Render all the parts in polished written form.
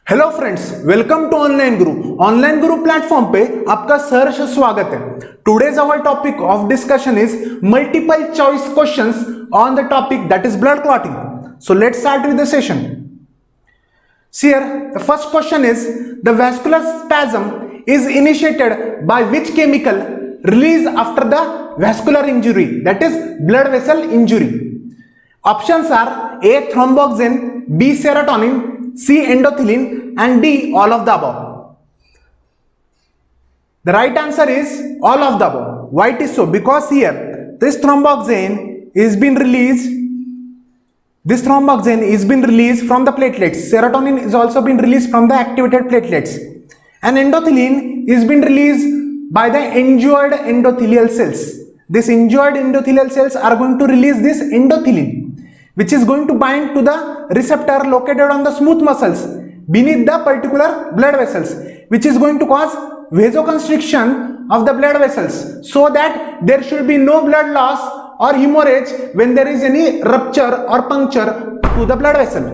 Hello friends, welcome to online guru platform पे आपका सहर्ष स्वागत है। Today's our topic of discussion is multiple choice questions on the topic that is blood clotting. So let's start with the session. Here the first question is, the vascular spasm is initiated by which chemical released after the vascular injury, that is blood vessel injury? Options are A thromboxane, B serotonin, C endothelin, and D all of the above. The right answer is all of the above. Why it is so? Because here this thromboxane is been released. This thromboxane is been released from the platelets. Serotonin is also been released from the activated platelets. And endothelin is been released by the injured endothelial cells. These injured endothelial cells are going to release this endothelin, which is going to bind to the receptor located on the smooth muscles beneath the particular blood vessels, which is going to cause vasoconstriction of the blood vessels, so that there should be no blood loss or hemorrhage when there is any rupture or puncture to the blood vessel.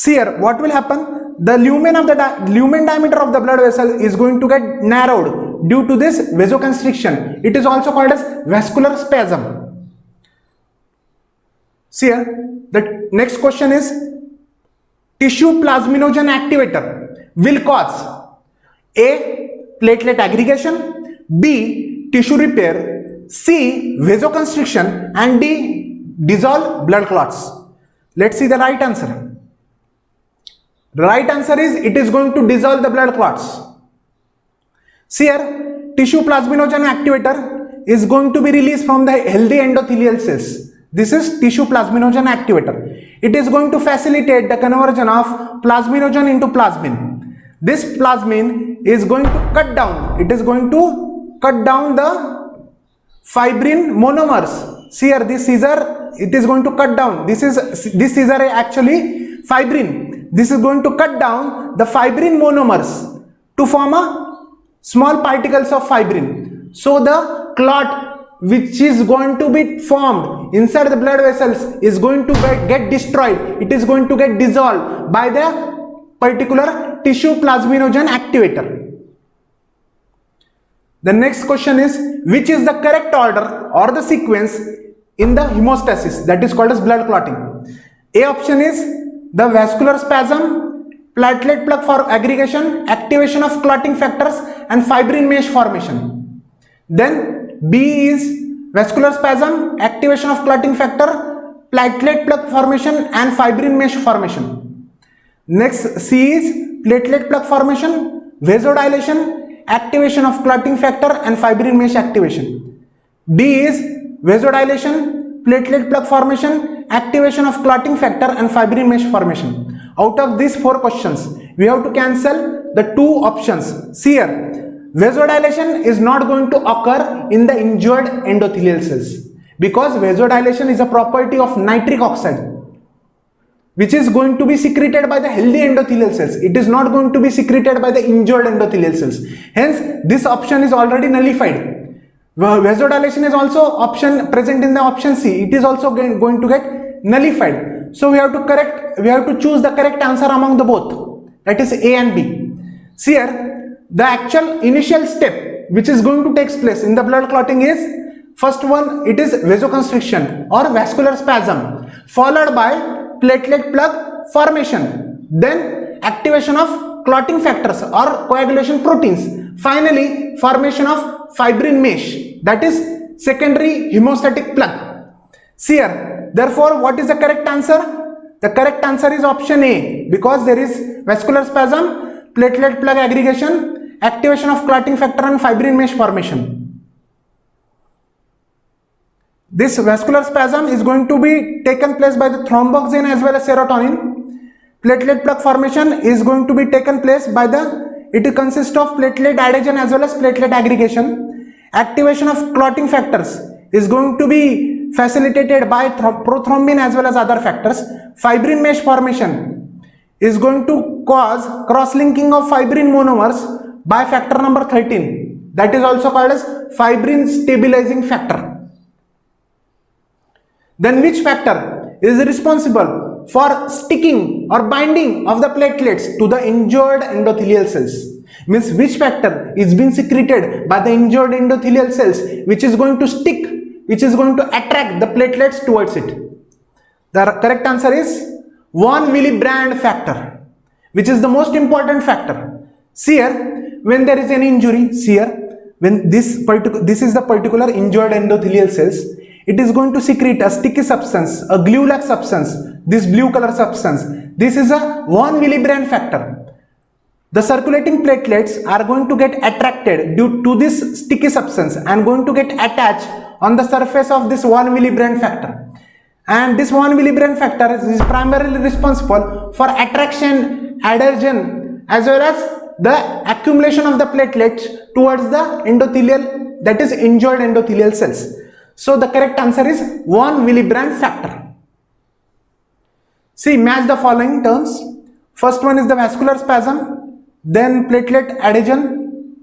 See here, what will happen? The lumen diameter of the blood vessel is going to get narrowed due to this vasoconstriction. It is also called as vascular spasm. See here, the next question is, tissue plasminogen activator will cause A platelet aggregation, B tissue repair, C vasoconstriction, and D dissolve blood clots. Let's see the right answer. The right answer is it is going to dissolve the blood clots. See here, tissue plasminogen activator is going to be released from the healthy endothelial cells. This is tissue plasminogen activator. It is going to facilitate the conversion of plasminogen into plasmin. This plasmin is going to cut down. It is going to cut down the fibrin monomers. See here, this scissor, it is going to cut down. This scissor is actually fibrin. This is going to cut down the fibrin monomers to form a small particles of fibrin. So the clot which is going to be formed inside the blood vessels is going to get destroyed. It is going to get dissolved by the particular tissue plasminogen activator. The next question is, which is the correct order or the sequence in the hemostasis that is called as blood clotting? A option is the vascular spasm, platelet plug for aggregation, activation of clotting factors, and fibrin mesh formation. Then B is vascular spasm, activation of clotting factor, platelet plug formation, and fibrin mesh formation. Next, C is platelet plug formation, vasodilation, activation of clotting factor, and fibrin mesh activation. D is vasodilation, platelet plug formation, activation of clotting factor, and fibrin mesh formation. Out of these four questions, we have to cancel the two options. See here, vasodilation is not going to occur in the injured endothelial cells, because vasodilation is a property of nitric oxide, which is going to be secreted by the healthy endothelial cells. It is not going to be secreted by the injured endothelial cells. Hence, this option is already nullified. Vasodilation is also option present in the option C. It is also going to get nullified. So we have to choose the correct answer among the both. That is A and B. See here, the actual initial step which is going to take place in the blood clotting is, first one, it is vasoconstriction or vascular spasm, followed by platelet plug formation, then activation of clotting factors or coagulation proteins, finally formation of fibrin mesh, that is secondary hemostatic plug. See here, therefore what is the correct answer? The correct answer is option A, because there is vascular spasm, platelet plug aggregation, activation of clotting factor, and fibrin mesh formation. This vascular spasm is going to be taken place by the thromboxane as well as serotonin. Platelet plug formation is going to be taken place by it consists of platelet adhesion as well as platelet aggregation. Activation of clotting factors is going to be facilitated by prothrombin as well as other factors. Fibrin mesh formation is going to cause cross-linking of fibrin monomers by factor number 13. That is also called as fibrin stabilizing factor. Then which factor is responsible for sticking or binding of the platelets to the injured endothelial cells. Means which factor is being secreted by the injured endothelial cells which is going to stick, which is going to attract the platelets towards it. The correct answer is von Willebrand factor, which is the most important factor. See here, when there is an injury, see here, when this is the particular injured endothelial cells, it is going to secrete a sticky substance, a glue-like substance, this blue color substance. This is a von Willebrand factor. The circulating platelets are going to get attracted due to this sticky substance and going to get attached on the surface of this von Willebrand factor. And this von Willebrand factor is primarily responsible for attraction, adhesion, as well as the accumulation of the platelets towards the endothelial, that is injured endothelial cells. So the correct answer is von Willebrand factor. See, match the following terms. First one is the vascular spasm, then platelet adhesion,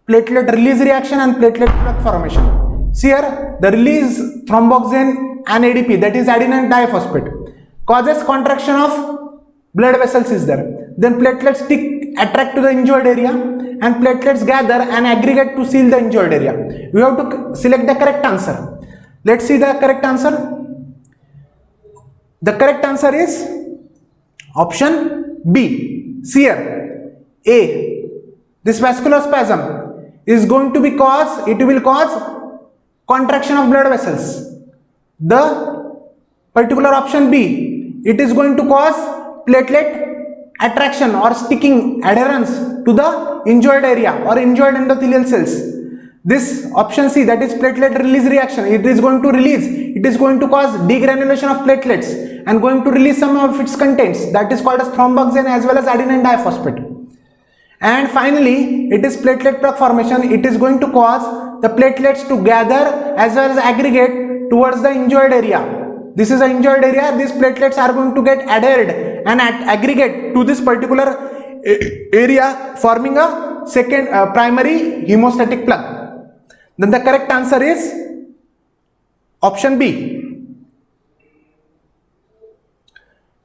platelet release reaction, and platelet plug formation. See here, the release thromboxane and ADP, that is adenine diphosphate, causes contraction of blood vessels is there. Then platelets attract to the injured area and platelets gather and aggregate to seal the injured area. We have to select the correct answer. Let's see the correct answer. The correct answer is option B. See here, A. This vascular spasm is going to be it will cause contraction of blood vessels. The particular option B, it is going to cause platelet attraction or sticking adherence to the injured area or injured endothelial cells. This option C, that is platelet release reaction, it is going to cause degranulation of platelets and going to release some of its contents, that is called as thromboxane as well as adenine diphosphate. And finally, it is platelet plug formation. It is going to cause the platelets to gather as well as aggregate towards the injured area. This is an injured area. These platelets are going to get adhered and aggregate to this particular area, forming a second primary hemostatic plug. Then the correct answer is option B.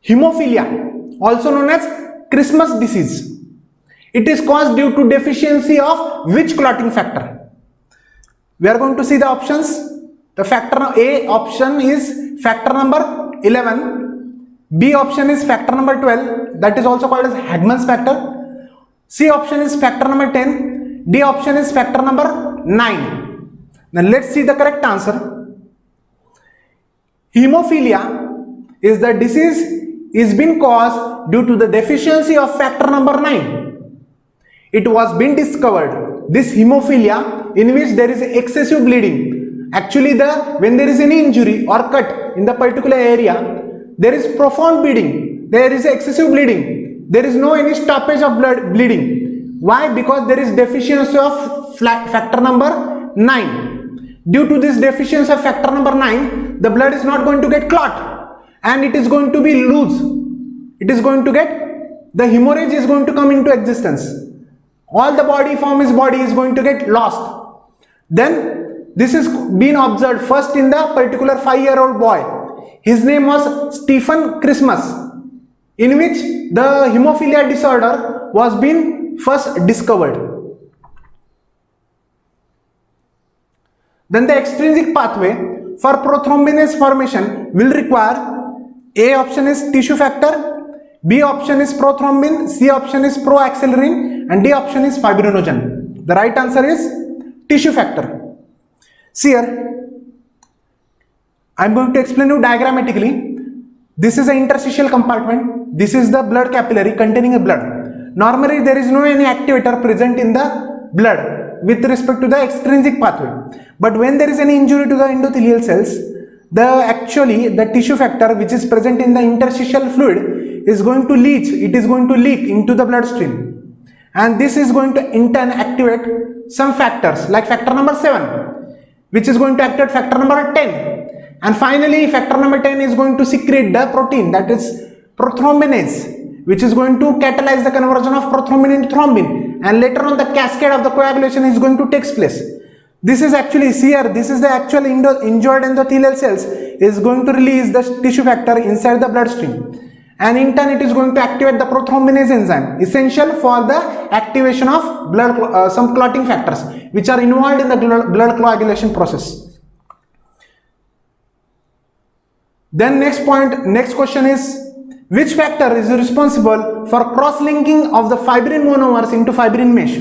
Hemophilia, also known as Christmas disease. It is caused due to deficiency of which clotting factor? We are going to see the options. The factor A option is factor number 11. B option is factor number 12. That is also called as Hagman's factor. C option is factor number 10. D option is factor number 9. Now let's see the correct answer. Hemophilia is the disease is being caused due to the deficiency of factor number 9. It was been discovered, this hemophilia, in which there is excessive bleeding. Actually, when there is any injury or cut in the particular area, there is profound bleeding, there is excessive bleeding, there is no any stoppage of bleeding. Why? Because there is deficiency of factor number 9. Due to this deficiency of factor number 9, the blood is not going to get clot and it is going to be loose. It is going to get, the hemorrhage is going to come into existence. All the body is going to get lost. Then this is been observed first in the particular 5-year-old boy. His name was Stephen Christmas, in which the hemophilia disorder was been first discovered. Then the extrinsic pathway for prothrombinase formation will require, A option is tissue factor, B option is prothrombin, C option is proaxelerin, and D option is fibrinogen. The right answer is tissue factor. See here, I am going to explain you diagrammatically. This is an interstitial compartment. This is the blood capillary containing a blood. Normally there is no any activator present in the blood with respect to the extrinsic pathway. But when there is any injury to the endothelial cells, the tissue factor which is present in the interstitial fluid is going to leach, it is going to leak into the bloodstream, and this is going to in turn activate some factors like factor number 7, which is going to activate factor number 10, and finally factor number 10 is going to secrete the protein, that is prothrombinase, which is going to catalyze the conversion of prothrombin into thrombin, and later on the cascade of the coagulation is going to take place. This is actually, see here, this is the actual injured endothelial cells is going to release the tissue factor inside the bloodstream, and in turn it is going to activate the prothrombinase enzyme, essential for the activation of blood some clotting factors which are involved in the blood coagulation process. Then next question is, which factor is responsible for cross-linking of the fibrin monomers into fibrin mesh?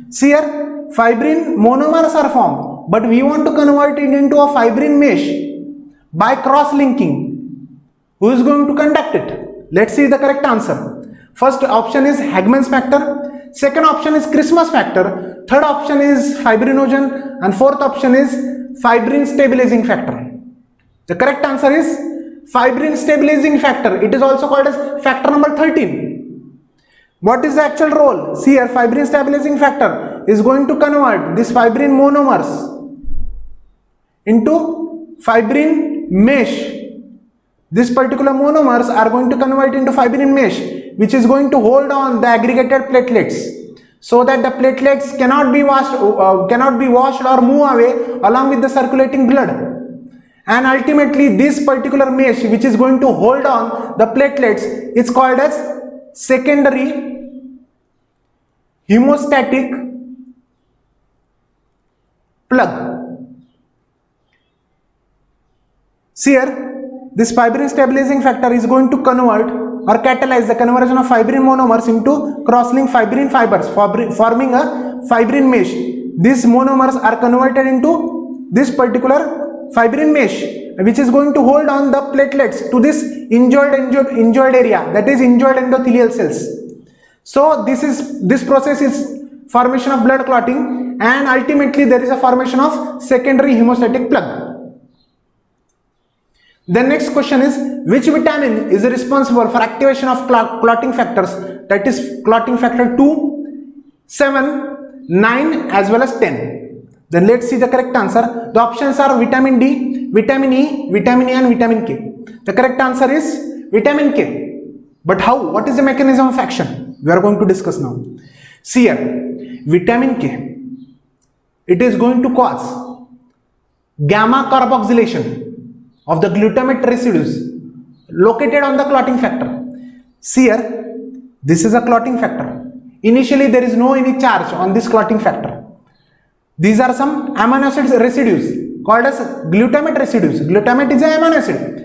See here, fibrin monomers are formed, but we want to convert it into a fibrin mesh by cross-linking. Who is going to conduct it? Let's see the correct answer. First option is Hagmann's factor, second option is Christmas factor, third option is fibrinogen, and fourth option is fibrin stabilizing factor. The correct answer is fibrin stabilizing factor. It is also called as factor number 13. What is the actual role? See here, fibrin stabilizing factor is going to convert this fibrin monomers into fibrin mesh. This particular monomers are going to convert into fibrin mesh, which is going to hold on the aggregated platelets, so that the platelets cannot be washed or move away along with the circulating blood. And ultimately this particular mesh which is going to hold on the platelets is called as secondary hemostatic plug. See here, this fibrin stabilizing factor is going to convert or catalyze the conversion of fibrin monomers into cross-linked fibrin fibers, forming a fibrin mesh. These monomers are converted into this particular fibrin mesh, which is going to hold on the platelets to this injured area, that is injured endothelial cells. So this process is formation of blood clotting, and ultimately there is a formation of secondary hemostatic plug. The next question is, which vitamin is responsible for activation of clotting factors, that is clotting factor 2, 7, 9 as well as 10. Then let's see the correct answer. The options are vitamin D, vitamin E, vitamin A and vitamin K. The correct answer is vitamin K. But how? What is the mechanism of action? We are going to discuss now. See here, vitamin K, it is going to cause gamma carboxylation of the glutamate residues located on the clotting factor. See here, this is a clotting factor. Initially there is no any charge on this clotting factor. These are some amino acid residues called as glutamate residues. Glutamate is an amino acid.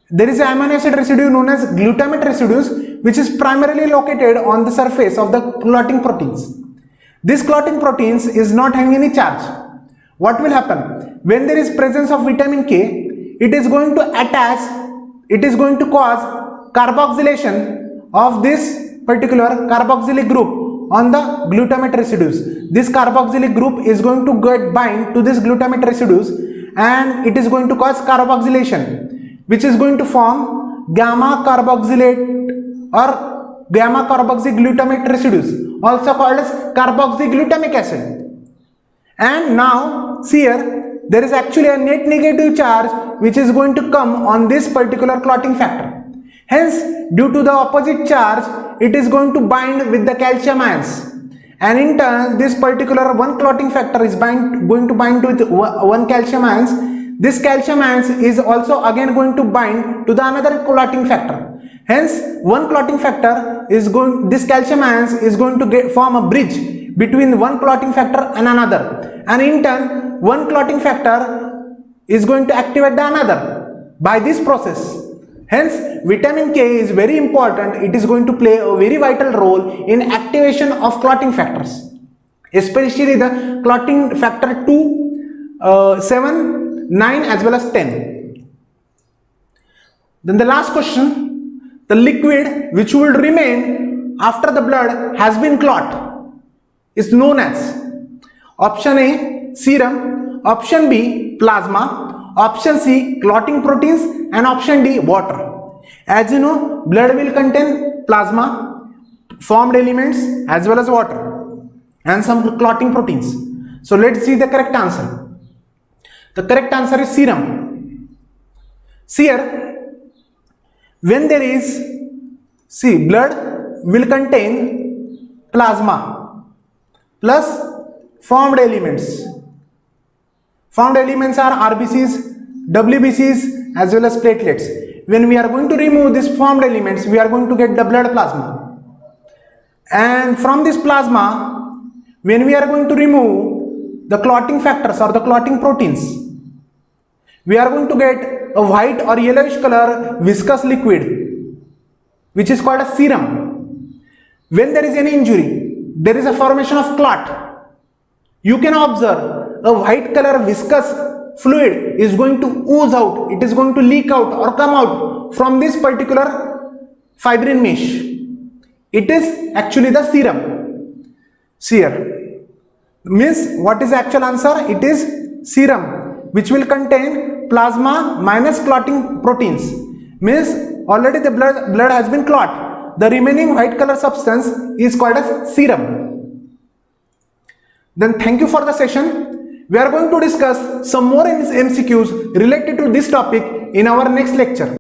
There is an amino acid residue known as glutamate residues, which is primarily located on the surface of the clotting proteins. This clotting proteins is not having any charge. What will happen? When there is presence of vitamin K, it is going to cause carboxylation of this particular carboxylic group on the glutamate residues. This carboxylic group is going to get bind to this glutamate residues, and it is going to cause carboxylation, which is going to form gamma carboxylate or gamma carboxyglutamate residues, also called as carboxyglutamic acid. And now see here, there is actually a net negative charge which is going to come on this particular clotting factor. Hence, due to the opposite charge, it is going to bind with the calcium ions, and in turn this particular one clotting factor is going to bind with one calcium ions. This calcium ions is also again going to bind to the another clotting factor. Hence, one clotting factor is this calcium ions is going to form a bridge between one clotting factor and another, and in turn one clotting factor is going to activate the another by this process. Hence, vitamin K is very important. It is going to play a very vital role in activation of clotting factors, especially the clotting factor 2, 7, 9 as well as 10. Then the last question, the liquid which will remain after the blood has been clot is known as option A, serum, option B, plasma, option C, clotting proteins, and option D, water. As you know, blood will contain plasma, formed elements as well as water and some clotting proteins. So let's see the correct answer. The correct answer is serum. See here, when there is, blood will contain plasma plus formed elements Formed elements are RBCs, WBCs as well as platelets. When we are going to remove these formed elements, we are going to get the blood plasma. And from this plasma, when we are going to remove the clotting factors or the clotting proteins, we are going to get a white or yellowish color viscous liquid, which is called a serum. When there is any injury, there is a formation of clot. You can observe a white color viscous fluid is going to ooze out, it is going to leak out or come out from this particular fibrin mesh. It is actually the serum. See here, means what is the actual answer? It is serum, which will contain plasma minus clotting proteins. Means already the blood has been clot. The remaining white color substance is called as serum. Then thank you for the session. We are going to discuss some more MCQs related to this topic in our next lecture.